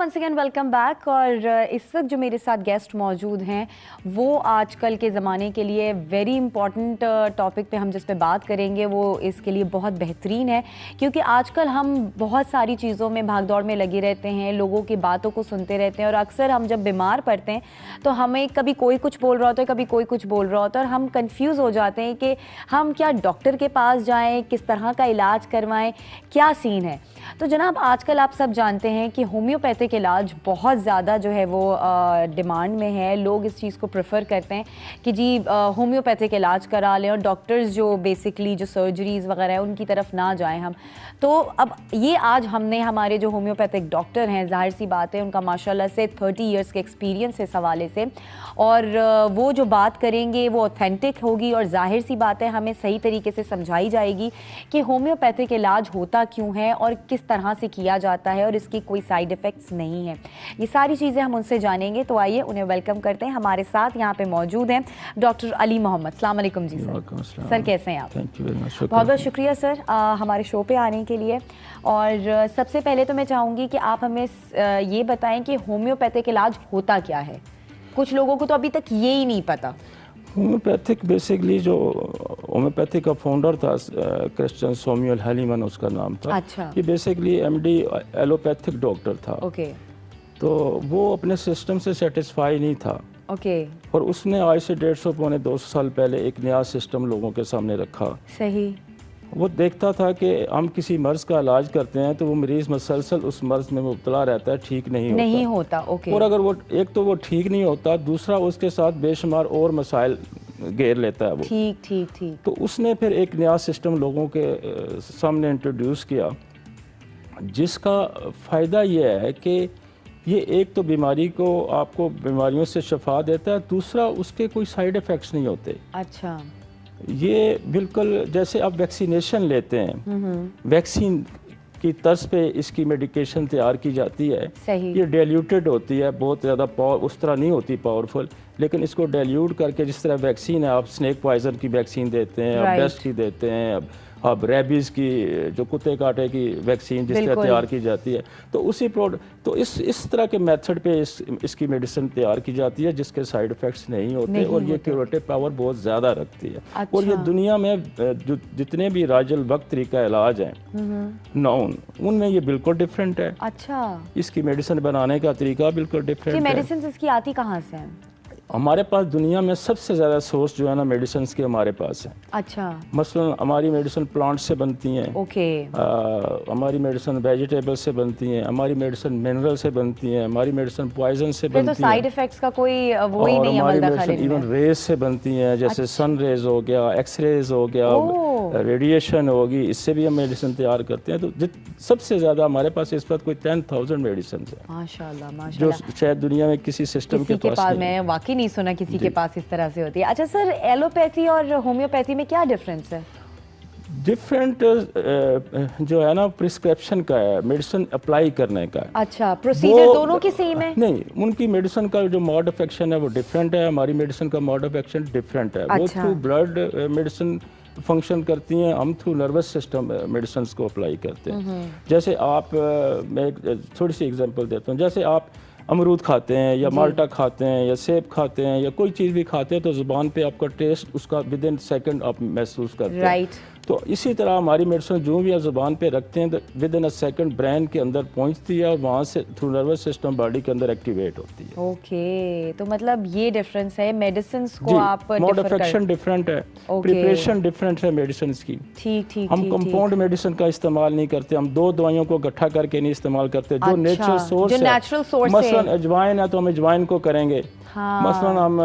Once again welcome back. और इस वक्त जो मेरे साथ गेस्ट मौजूद हैं वो आजकल के ज़माने के लिए वेरी इंपॉर्टेंट टॉपिक पे हम जिस पे बात करेंगे वो इसके लिए बहुत बेहतरीन है, क्योंकि आजकल हम बहुत सारी चीज़ों में भागदौड़ में लगे रहते हैं, लोगों की बातों को सुनते रहते हैं और अक्सर हम जब बीमार पड़ते हैं तो हमें कभी कोई कुछ बोल रहा होता है, कभी कोई कुछ बोल रहा होता है और हम कंफ्यूज हो जाते हैं कि हम क्या डॉक्टर के पास जाएं, किस तरह का इलाज करवाएं, क्या सीन है। तो जनाब आजकल आप सब जानते हैं कि होम्योपैथिक इलाज बहुत ज़्यादा जो है वो डिमांड में है। लोग इस चीज़ को प्रेफर करते हैं कि जी होम्योपैथिक इलाज करा लें और डॉक्टर्स जो बेसिकली जो सर्जरीज़ वगैरह है उनकी तरफ ना जाएं हम। तो अब ये आज हमने हमारे जो होम्योपैथिक डॉक्टर हैं, जाहिर सी बात है उनका माशाल्लाह से 30 इयर्स के एक्सपीरियंस है इस हवाले से, और वो जो बात करेंगे वो ऑथेंटिक होगी और जाहिर सी बात है हमें सही तरीके से समझाई जाएगी कि होम्योपैथिक इलाज होता क्यों है और किस तरह से किया जाता है और इसकी कोई साइड इफ़ेक्ट्स नहीं है। ये सारी चीज़ें हम उनसे जानेंगे। तो आइए उन्हें वेलकम करते हैं। हमारे साथ यहाँ पे मौजूद हैं डॉक्टर अली मोहम्मद। अस्सलाम वालेकुम जी सर। सर कैसे हैं आप? Thank you very much. बहुत बहुत शुक्रिया सर हमारे शो पे आने के लिए। और सबसे पहले तो मैं चाहूँगी कि आप हमें ये बताएं कि होम्योपैथिक इलाज होता क्या है। कुछ लोगों को तो अभी तक ये ही नहीं पता। होम्योपैथिक बेसिकली जो होम्योपैथिक का फाउंडर था क्रिश्चियन सैमुअल हैलीमन उसका नाम था। अच्छा। ये बेसिकली एमडी एलोपैथिक डॉक्टर था। ओके। तो वो अपने सिस्टम से सेटिस्फाई नहीं था। ओके। और उसने आज से 150 पौने 200 साल पहले एक नया सिस्टम लोगों के सामने रखा। सही। वो देखता था कि हम किसी मर्ज़ का इलाज करते हैं तो वो मरीज़ मसलसल उस मर्ज़ में मुब्तला रहता है, ठीक नहीं होता। ओके। और अगर वो एक तो वो ठीक नहीं होता, दूसरा उसके साथ बेशुमार और मसाइल घेर लेता है वो। ठीक ठीक ठीक। तो उसने फिर एक नया सिस्टम लोगों के सामने इंट्रोड्यूस किया जिसका फ़ायदा ये है कि ये एक तो बीमारी को आपको बीमारियों से शफा देता है, दूसरा उसके कोई साइड इफ़ेक्ट्स नहीं होते। अच्छा। ये बिल्कुल जैसे आप वैक्सीनेशन लेते हैं, वैक्सीन की तर्ज पे इसकी मेडिकेशन तैयार की जाती है। सही। ये डाइल्यूटेड होती है, बहुत ज़्यादा पावर उस तरह नहीं होती पावरफुल, लेकिन इसको डाइल्यूट करके जिस तरह वैक्सीन है, आप स्नेक पॉइजन की वैक्सीन देते हैं, आप बेस्ट की देते हैं, अब रेबीज़ की जो कुत्ते काटे की वैक्सीन जिस तरह तैयार की जाती है, तो उसी प्रोडक्ट तो इस तरह के मेथड पे इसकी मेडिसिन तैयार की जाती है जिसके साइड इफ़ेक्ट्स नहीं होते और ये क्यूरेटिव पावर बहुत ज़्यादा रखती है। अच्छा। और ये दुनिया में जितने भी राजल वक्त तरीका इलाज हैं नॉन, उनमें ये बिल्कुल डिफरेंट है। अच्छा। इसकी मेडिसिन बनाने का तरीका बिल्कुल डिफरेंट है। मेडिसिन इसकी आती कहाँ से है? हमारे पास दुनिया में सबसे ज़्यादा सोर्स जो है ना मेडिसिन के हमारे पास है। अच्छा। मसलन हमारी मेडिसिन प्लांट से बनती हैं। ओके। हमारी मेडिसिन वेजिटेबल से बनती हैं, हमारी मेडिसिन मिनरल से बनती हैं, हमारी मेडिसिन पॉइजन से बनती हैं। तो साइड इफेक्ट्स का कोई वो ही नहीं हमारी मेडिसिन इवन रेज से बनती हैं, जैसे सन रेज हो गया, एक्स रेज हो गया, रेडिएशन होगी, इससे भी हम मेडिसिन तैयार करते हैं। तो सबसे ज़्यादा हमारे पास इस वक्त कोई 10,000 मेडिसिन है। माशाल्लाह जो शायद दुनिया में किसी सिस्टम के पास नहीं। मैं वाकई नहीं सुना किसी के पास इस तरह से होती है। अच्छा सर, एलोपैथी और होम्योपैथी में क्या डिफरेंस है? डिफरेंट जो है ना प्रिस्क्रिप्शन का है, मेडिसिन अप्लाई करने का है। अच्छा, प्रोसीजर दोनों की सेम है? नहीं, उनकी मेडिसिन का जो मोड ऑफ एक्शन है वो डिफरेंट है, हमारी मेडिसिन का मोड ऑफ एक्शन डिफरेंट है। वो थ्रू ब्लड मेडिसिन फंक्शन करती हैं, हम थ्रू नर्वस सिस्टम मेडिसिन को अप्लाई करते हैं। जैसे आप मैं एक थोड़ी सी एग्जांपल देता हूँ। जैसे आप अमरूद खाते हैं या माल्टा खाते हैं या सेब खाते हैं या कोई चीज़ भी खाते हैं तो ज़ुबान पे आपका टेस्ट उसका विद इन सेकेंड आप महसूस करते हैं। राइट। तो इसी तरह हमारी मेडिसिन जो भी आप ज़ुबान पे रखते हैं तो with in a second brain के अंदर पहुंचती है और वहाँ से थ्रू नर्वस सिस्टम बॉडी के अंदर एक्टिवेट होती है। ओके, तो मतलब ये डिफरेंस है मेडिसिन को आप मोड ऑफ एक्शन डिफरेंट है, प्रिपरेशन डिफरेंट है मेडिसिन की। ठीक ठीक। हम कंपाउंड मेडिसिन का इस्तेमाल नहीं करते, हम दो दवाइयों को इकट्ठा करके नहीं इस्तेमाल करते। जो नेचुरल सोर्स है, मसलन अजवाइन है तो हम अजवाइन को करेंगे। हाँ। मसलन हम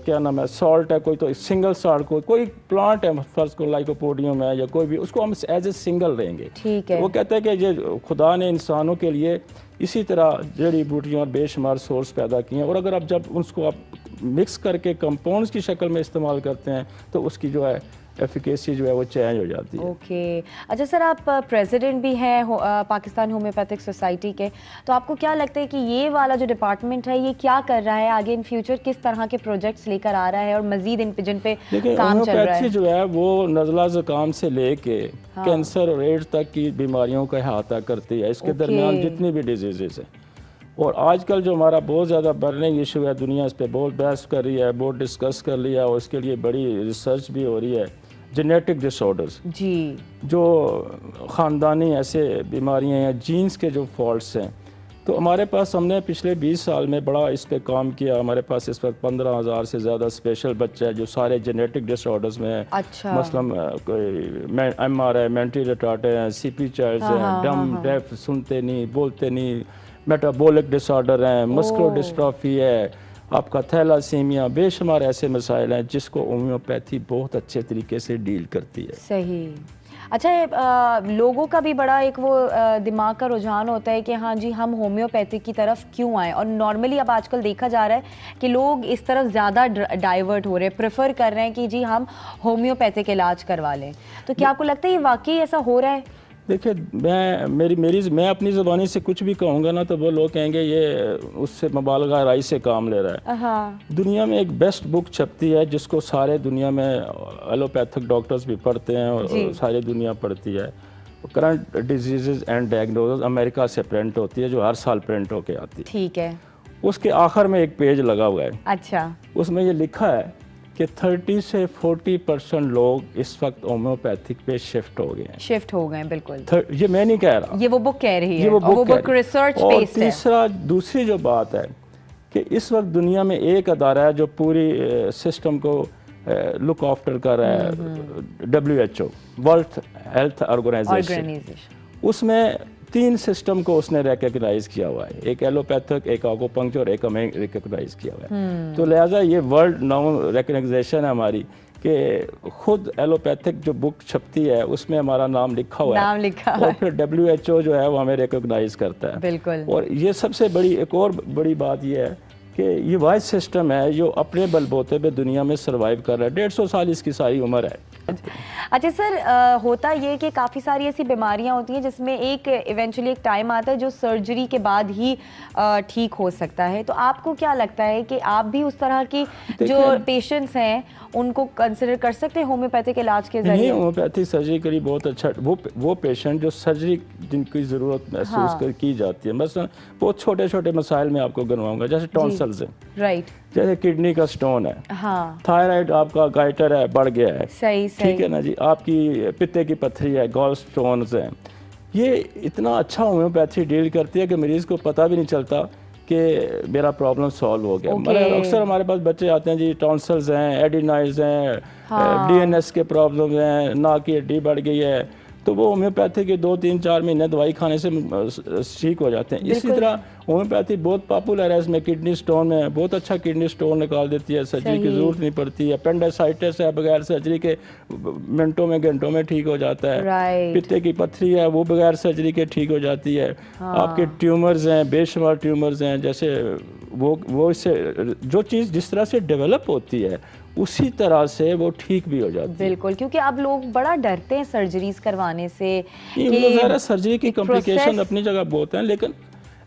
क्या नाम है सॉल्ट है, कोई तो सिंगल सॉल्ट, कोई प्लांट है फर्स्ट को लाइकोपोडियम है या कोई भी, उसको हम एज ए सिंगल रहेंगे। ठीक है। वो कहते हैं कि ये खुदा ने इंसानों के लिए इसी तरह जड़ी बूटियाँ और बेशुमार सोर्स पैदा किए हैं और अगर आप जब उसको आप मिक्स करके कंपाउंड्स की शक्ल में इस्तेमाल करते हैं तो उसकी जो है एफिकेसी जो है वो चेंज हो जाती है। ओके अच्छा सर, आप प्रेसिडेंट भी हैं पाकिस्तान होम्योपैथिक सोसाइटी के, तो आपको क्या लगता है कि ये वाला जो डिपार्टमेंट है ये क्या कर रहा है आगे इन फ्यूचर, किस तरह के प्रोजेक्ट्स लेकर आ रहा है और मजीद जिन पे काम चल रहा है? जो है वो नज़ला ज़ुकाम से लेके कैंसर और एड्स तक की बीमारियों का अहाता करती है, इसके दरमियान जितनी भी डिजीज़ हैं। और आजकल जो हमारा बहुत ज़्यादा बर्निंग इशू है, दुनिया इस पर बहुत बहस कर रही है, बहुत डिस्कस कर लिया और उसके लिए बड़ी रिसर्च भी हो रही है, जेनेटिक डिसऑर्डर्स जी, जो ख़ानदानी ऐसे बीमारियां हैं, जीन्स के जो फॉल्ट्स हैं। तो हमारे पास हमने पिछले 20 साल में बड़ा इस पे काम किया। हमारे पास इस वक्त 15,000 से ज़्यादा स्पेशल बच्चे हैं जो सारे जेनेटिक डिसऑर्डर्स में हैं। अच्छा। मसलन कोई MRI मेंटली रिटार्डेड हैं, CP चाइल्ड्स हैं, डम डेफ, सुनते नहीं बोलते नहीं, मेटाबॉलिक डिसऑर्डर हैं, मस्कुलर डिस्ट्रॉफी है, आपका थैलासीमिया, बेशुमार ऐसे मसाइल हैं जिसको होम्योपैथी बहुत अच्छे तरीके से डील करती है। सही। अच्छा लोगों का भी बड़ा एक वो दिमाग का रुझान होता है कि हाँ जी हम होम्योपैथिक की तरफ क्यों आए, और नॉर्मली अब आजकल देखा जा रहा है कि लोग इस तरफ ज़्यादा डाइवर्ट हो रहे हैं, प्रेफर कर रहे हैं कि जी हम होम्योपैथिक इलाज करवा लें। तो क्या आपको लगता है ये वाकई ऐसा हो रहा है? देखिए मैं अपनी ज़बानी से कुछ भी कहूँगा ना तो वो लोग कहेंगे ये उससे मुबालगा राई से काम ले रहा है। दुनिया में एक बेस्ट बुक छपती है जिसको सारे दुनिया में एलोपैथिक डॉक्टर्स भी पढ़ते हैं और सारी दुनिया पढ़ती है, current disease and diagnosis, America से प्रिंट होती है, जो हर साल प्रिंट होके आती है। ठीक है। उसके आखिर में एक पेज लगा हुआ है। अच्छा। उसमें ये लिखा है कि 30 से 40% लोग इस वक्त होम्योपैथिक पे शिफ्ट हो गए हैं। शिफ्ट हो गए बिल्कुल। ये मैं नहीं कह रहा, ये वो बुक कह रही है, वो बुक रिसर्च बेस्ड है। तीसरा दूसरी जो बात है कि इस वक्त दुनिया में एक अदारा है जो पूरी सिस्टम को लुक आफ्टर कर रहा है, WHO, वर्ल्ड हेल्थ ऑर्गेनाइजेशन। उसमें 3 सिस्टम को उसने रिकग्नाइज किया हुआ है, एक एलोपैथिक, एक आकुपंक्चर और एक हमें रिकग्नाइज किया हुआ है। तो लिहाजा ये वर्ल्ड नाउ रिकग्नाइजेशन है हमारी कि खुद एलोपैथिक जो बुक छपती है उसमें हमारा नाम लिखा हुआ है, और फिर WHO जो है वो हमें रिकग्नाइज करता है। बिल्कुल। और ये सबसे बड़ी एक और बड़ी बात ये है कि ये वाइज सिस्टम है जो अपने बलबूते पे दुनिया में सर्वाइव कर रहा है। 150 साल इसकी सारी उम्र है। अच्छा सर, होता ये कि काफ़ी सारी ऐसी बीमारियां होती हैं जिसमें एक इवेंचुअली एक टाइम आता है जो सर्जरी के बाद ही ठीक हो सकता है, तो आपको क्या लगता है कि आप भी उस तरह की जो पेशेंट्स हैं उनको कंसिडर कर सकते हैं होम्योपैथिक इलाज के जरिए? नहीं, होम्योपैथिक सर्जरी के लिए बहुत अच्छा, वो पेशेंट जो सर्जरी जिनकी ज़रूरत महसूस की जाती है, बस बहुत छोटे छोटे मसाइल में आपको गिनवाऊंगा, जैसे टॉन्सिल्स है, राइट, जैसे किडनी का स्टोन है, हाँ, थायराइड आपका गाइटर है, बढ़ गया है, सही ठीक है ना जी, आपकी पित्ते की पथरी है, गॉल स्टोन्स हैं, ये इतना अच्छा होम्योपैथी डील करती है कि मरीज़ को पता भी नहीं चलता कि मेरा प्रॉब्लम सॉल्व हो गया। मतलब अक्सर हमारे पास बच्चे आते हैं जी, टॉन्सिल्स हैं, एडिनाइड्स हैं, DNS के प्रॉब्लम हैं, नाक की हड्डी बढ़ गई है, तो वो होम्योपैथी के 2-3-4 महीने दवाई खाने से ठीक हो जाते हैं। इसी तरह होम्योपैथी बहुत पॉपुलर है, इसमें किडनी स्टोन में बहुत अच्छा किडनी स्टोन निकाल देती है, सर्जरी की ज़रूरत नहीं पड़ती है। अपेंडिसाइटिस है, बगैर सर्जरी के मिनटों में घंटों में ठीक हो जाता है। पित्ते की पथरी है, वो बगैर सर्जरी के ठीक हो जाती है। आपके ट्यूमर्स हैं, बेशुमार ट्यूमर्स हैं, जैसे वो इससे जो चीज़ जिस तरह से डेवलप होती है उसी तरह से वो ठीक भी हो जाती है। बिल्कुल, क्योंकि अब लोग बड़ा डरते हैं सर्जरीज करवाने से। सर्जरी की कॉम्प्लिकेशन अपनी जगह बहुत हैं, लेकिन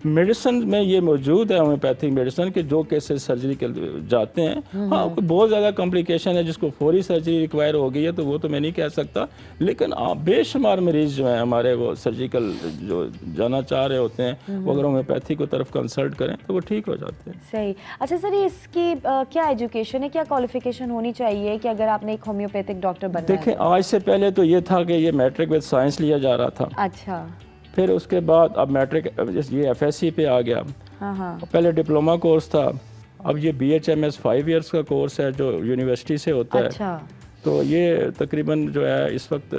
मेडिसिन में ये मौजूद है होम्योपैथिक मेडिसिन के जो केसेस सर्जरी के जाते हैं। हाँ, बहुत ज़्यादा कॉम्प्लिकेशन है जिसको फौरी सर्जरी रिक्वायर हो गई है, तो वो तो मैं नहीं कह सकता, लेकिन बेशुमार मरीज़ जो हैं हमारे वो सर्जिकल जो जाना चाह रहे होते हैं, वो अगर होम्योपैथी को तरफ कंसल्ट करें तो वो ठीक हो जाते हैं। सही। अच्छा सर, इसकी क्या एजुकेशन है, क्या क्वालिफिकेशन होनी चाहिए कि अगर आपने एक होम्योपैथिक डॉक्टर बनना है? देखें, आज से पहले तो ये था कि ये मैट्रिक विद साइंस लिया जा रहा था। अच्छा। फिर उसके बाद अब मैट्रिक, ये FSC पे आ गया। हाँ। पहले डिप्लोमा कोर्स था, अब ये BHMS 5 इयर्स का कोर्स है जो यूनिवर्सिटी से होता है। अच्छा। तो ये तकरीबन जो है इस वक्त,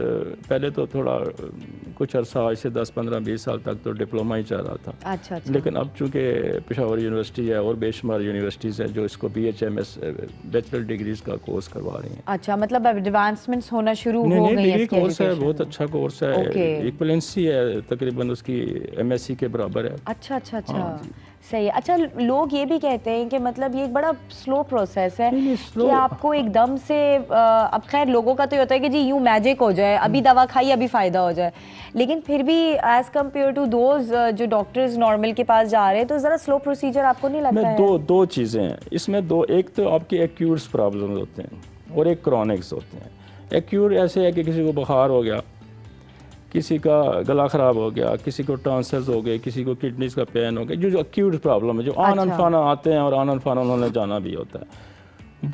पहले तो थोड़ा कुछ अर्सा ऐसे 10-15-20 साल तक तो डिप्लोमा ही चल रहा था। अच्छा। लेकिन अब चूँकि पेशावर यूनिवर्सिटी है और बेशुमार यूनिवर्सिटीज़ हैं जो इसको BHMS बैचलर डिग्रीज का कोर्स करवा रही हैं। अच्छा, मतलब एडवांसमेंट्स होना शुरू हो गई हैं। डिग्री कोर्स है, बहुत अच्छा कोर्स है, इक्विवेलेंसी है तकरीबन उसकी MSc के बराबर है। अच्छा। सही है। अच्छा, लोग ये भी कहते हैं कि मतलब ये एक बड़ा स्लो प्रोसेस है स्लो कि आपको एकदम से अब खैर लोगों का तो ये होता है कि जी यूं मैजिक हो जाए, अभी दवा खाई अभी फ़ायदा हो जाए, लेकिन फिर भी एज़ कम्पेयर टू दोज जो डॉक्टर्स नॉर्मल के पास जा रहे हैं तो ज़रा स्लो प्रोसीजर आपको नहीं लगता है? दो चीज़ें हैं इसमें, दो, एक तो आपके एक्यूट प्रॉब्लम होते हैं और एक क्रॉनिक्स होते हैं। एक्यूट ऐसे है कि किसी को बुखार हो गया, किसी का गला ख़राब हो गया, किसी को टॉन्सिल्स हो गए, किसी को किडनीज का पेन हो गया, जो एक्यूट प्रॉब्लम है, जो आनन फाना आते हैं और आनन फाना उन्होंने जाना भी होता है।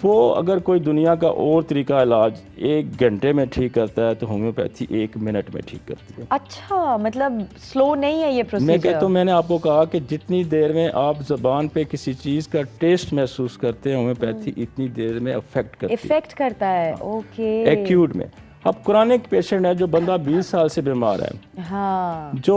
वो अगर कोई दुनिया का और तरीका इलाज 1 घंटे में ठीक करता है तो होम्योपैथी 1 मिनट में ठीक करती है। अच्छा, मतलब स्लो नहीं है ये प्रोसीजर? मैं कहता हूँ, मैंने आपको कहा कि जितनी देर में आप ज़बान पे किसी चीज़ का टेस्ट महसूस करते हैं, होम्योपैथी इतनी देर में इफेक्ट करता है। ओके। एक्यूट में। अब क्रॉनिक पेशेंट है, जो बंदा 20 साल से बीमार है, हाँ, जो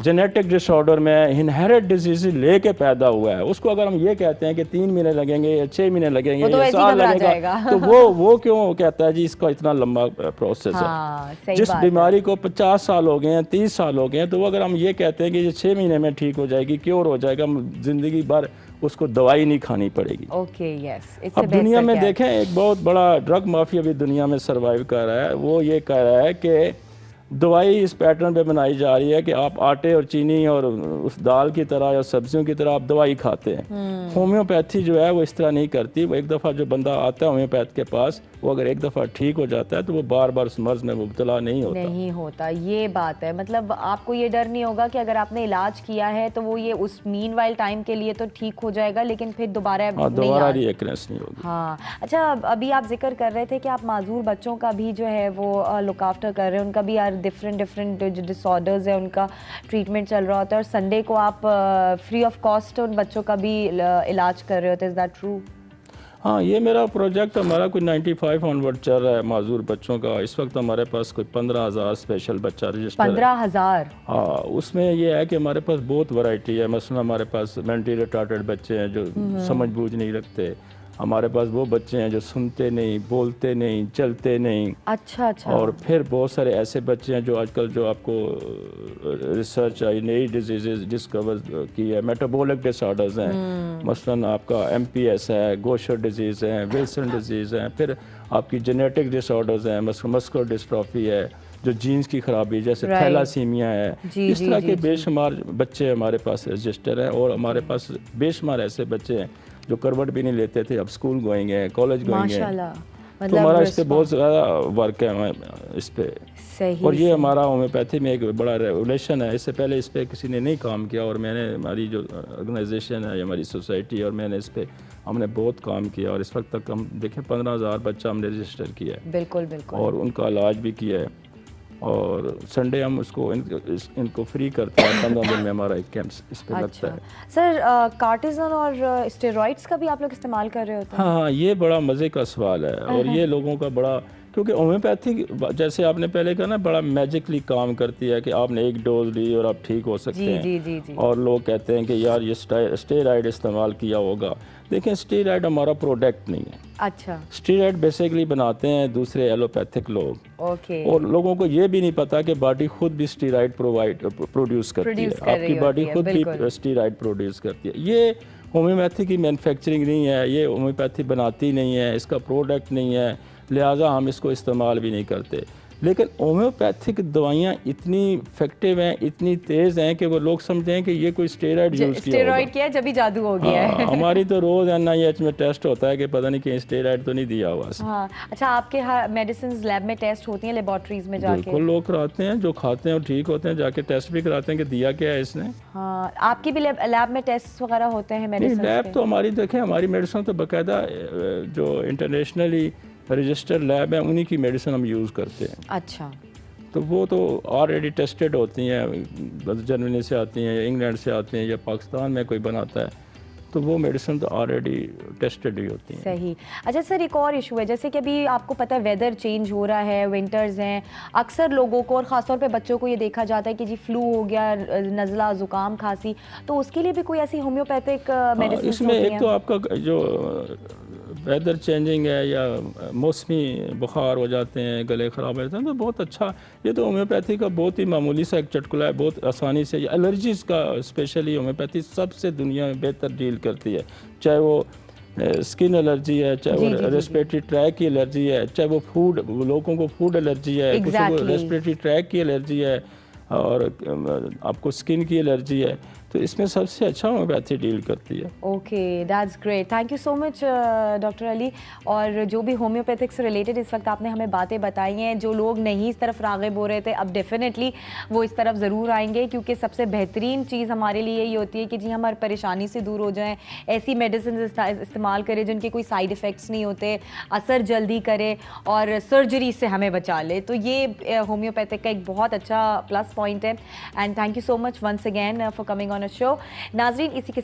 जेनेटिक डिसऑर्डर में इनहेरिट डिजीज लेके पैदा हुआ है, उसको अगर हम ये कहते हैं कि 3 महीने लगेंगे या 6 महीने लगेंगे या साल लगेगा, तो वो क्यों कहता है जी इसका इतना लंबा प्रोसेस है। जिस बीमारी को 50 साल हो गए हैं, 30 साल हो गए हैं, तो वो अगर हम ये कहते हैं कि ये 6 महीने में ठीक हो जाएगी, क्योर हो जाएगा, जिंदगी भर उसको दवाई नहीं खानी पड़ेगी। Okay, yes. अब दुनिया में देखें, एक बहुत बड़ा ड्रग माफिया भी दुनिया में सर्वाइव कर रहा है। वो ये कह रहा है कि दवाई इस पैटर्न पे बनाई जा रही है कि आप आटे और चीनी और उस दाल की तरह या सब्जियों की तरह आप दवाई खाते हैं। होम्योपैथी जो है वो इस तरह नहीं करती। वो एक दफ़ा जो बंदा आता है होम्योपैथ के पास, वो अगर एक दफ़ा ठीक हो जाता है तो वो बार बार उस मर्ज में मुब्तला नहीं होता। ये बात है। मतलब आपको ये डर नहीं होगा कि अगर आपने इलाज किया है तो वो ये उस मीनवाइल टाइम के लिए तो ठीक हो जाएगा, लेकिन फिर दोबारा रिकरेंस नहीं होगी। हाँ। अच्छा, अभी आप जिक्र कर रहे थे कि आप माजूर बच्चों का भी जो है वो लुक आफ्टर कर रहे हैं, उनका भी यार डिफरेंट जो डिसऑर्डर्स है उनका ट्रीटमेंट चल रहा होता है, और संडे को आप फ्री ऑफ कॉस्ट उन बच्चों का भी इलाज कर रहे होते हैं। Is that true? हाँ, ये मेरा प्रोजेक्ट हमारा कोई 95 ऑनवर्ड चल रहा है माजूर बच्चों का। इस वक्त हमारे पास कोई 15,000 स्पेशल बच्चा रजिस्टर 15,000? हाँ, उसमें ये है कि हमारे पास बहुत वैरायटी है। मसलन हमारे पास मेंटली रिटार्टेड बच्चे हैं जो समझ बूझ नहीं रखते। हमारे पास वो बच्चे हैं जो सुनते नहीं, बोलते नहीं, चलते नहीं। अच्छा। और फिर बहुत सारे ऐसे बच्चे हैं जो आजकल जो आपको रिसर्च आई, नई डिजीज़ डिस्कवर की है, मेटाबॉलिक डिसऑर्डर्स हैं। मसलन आपका MPS है, गोशर डिजीज़ है, विल्सन डिजीज़ है, फिर आपकी जेनेटिक डिसऑर्डर्स हैं, मस्कुलर डिस्ट्रॉफी है, जो जीन्स की खराबी जैसे थैलासीमिया है। इस तरह के बेशुमार बच्चे हमारे पास रजिस्टर हैं, और हमारे पास बेशुमार ऐसे बच्चे हैं जो करवट भी नहीं लेते थे, अब स्कूल गोइंग है, कॉलेज गोइंग है। तो हमारा इस पे बहुत ज़्यादा वर्क है इस पे। और ये हमारा होम्योपैथी में एक बड़ा रेवोल्यूशन है। इससे पहले इस पे किसी ने नहीं काम किया, और मैंने, हमारी जो ऑर्गेनाइजेशन है, हमारी सोसाइटी, और मैंने इस पे हमने बहुत काम किया, और इस वक्त तक हम देखें 15,000 बच्चा हमने रजिस्टर किया है। बिल्कुल। और उनका इलाज भी किया है, और संडे हम उसको इनको फ्री करते हैं। 15 दिन में हमारा एक कैंप इस पे लगता है। सर, कार्टिजन और स्टेरॉइड्स का भी आप लोग इस्तेमाल कर रहे होते हैं? हाँ, ये बड़ा मज़े का सवाल है, और ये लोगों का बड़ा, क्योंकि होम्योपैथी जैसे आपने पहले कहा ना, बड़ा मैजिकली काम करती है कि आपने एक डोज ली और आप ठीक हो सकते हैं। जी। और लोग कहते हैं कि यार ये स्टेरॉइड इस्तेमाल किया होगा। देखें, स्टेरॉइड हमारा प्रोडक्ट नहीं है। अच्छा। स्टेरॉइड बेसिकली बनाते हैं दूसरे एलोपैथिक लोग। ओके। और लोगों को ये भी नहीं पता कि बॉडी खुद भी स्टेरॉइड प्रोड्यूस करती है। आपकी बॉडी खुद भी स्टेरॉइड प्रोड्यूस करती है। ये होम्योपैथी की मैन्युफैक्चरिंग नहीं है, ये होम्योपैथी बनाती नहीं है, इसका प्रोडक्ट नहीं है, लिहाजा हम इसको इस्तेमाल भी नहीं करते। लेकिन होम्योपैथिक दवाइयाँ इतनी इफेक्टिव हैं, इतनी तेज़ हैं कि वो लोग समझते हैं कि ये कोई स्टेरॉइड यूज़ किया, स्टेरॉइड किया जब भी जादू हो गया है। हमारी तो रोज़ NIH में टेस्ट होता है कि पता नहीं कहीं स्टेरॉइड तो नहीं दिया हुआ। हाँ। अच्छा, आपके मेडिसिन लैब में टेस्ट होती हैं, लेबोरेटरीज में जाके? बिल्कुल, लोग कराते हैं, जो खाते हैं और ठीक होते हैं, जाके टेस्ट भी कराते हैं कि दिया क्या है इसने। हाँ, आपकी भी लैब में टेस्ट वगैरह होते हैं मेडिसिन? लैब तो हमारी, देखें, हमारी मेडिसिन तो बाकायदा जो इंटरनेशनली रजिस्टर्ड लैब है उन्हीं की मेडिसिन हम यूज़ करते हैं। अच्छा। तो वो तो ऑलरेडी टेस्टेड होती हैं, जर्मनी से आती हैं या इंग्लैंड से आती हैं या पाकिस्तान में कोई बनाता है, तो वो मेडिसिन तो ऑलरेडी टेस्टेड ही होती हैं। सही। अच्छा सर, एक और इशू है, जैसे कि अभी आपको पता है वेदर चेंज हो रहा है, विंटर्स हैं, अक्सर लोगों को और ख़ासतौर पे बच्चों को ये देखा जाता है कि जी फ्लू हो गया, नज़ला, ज़ुकाम, खांसी, तो उसके लिए भी कोई ऐसी होम्योपैथिक मेडिसिन? इसमें एक तो आपका जो वेदर चेंजिंग है या मौसमी बुखार हो जाते हैं, गले ख़राब हो जाते हैं, तो बहुत अच्छा, ये तो होम्योपैथी का बहुत ही मामूली सा एक चुटकुला है, बहुत आसानी से। एलर्जीज़ का स्पेशली होम्योपैथी सबसे दुनिया में बेहतर डील करती है, चाहे वो स्किन एलर्जी है, चाहे वो रेस्पिरेटरी ट्रैक की एलर्जी है, चाहे वो फूड, लोगों को फूड एलर्जी है, कुछ को रेस्पिरेटरी ट्रैक की एलर्जी है, और आपको स्किन की एलर्जी है, तो इसमें सबसे अच्छा होम्योपैथी डील करती है। Okay, that's great, thank you so much doctor Ali. और जो भी होम्योपैथिक से रिलेटेड इस वक्त आपने हमें बातें बताई हैं, जो लोग नहीं इस तरफ राग़िब हो रहे थे, अब डेफिनेटली वो इस तरफ ज़रूर आएंगे, क्योंकि सबसे बेहतरीन चीज़ हमारे लिए ये होती है कि जी हम हर परेशानी से दूर हो जाएं, ऐसी मेडिसिन इस्तेमाल करें जिनके कोई साइड इफ़ेक्ट्स नहीं होते, असर जल्दी करे और सर्जरी से हमें बचा ले। तो ये होम्योपैथिक का एक बहुत अच्छा प्लस पॉइंट है। And thank you so much once again for coming on a show. नाज़रीन, इसी के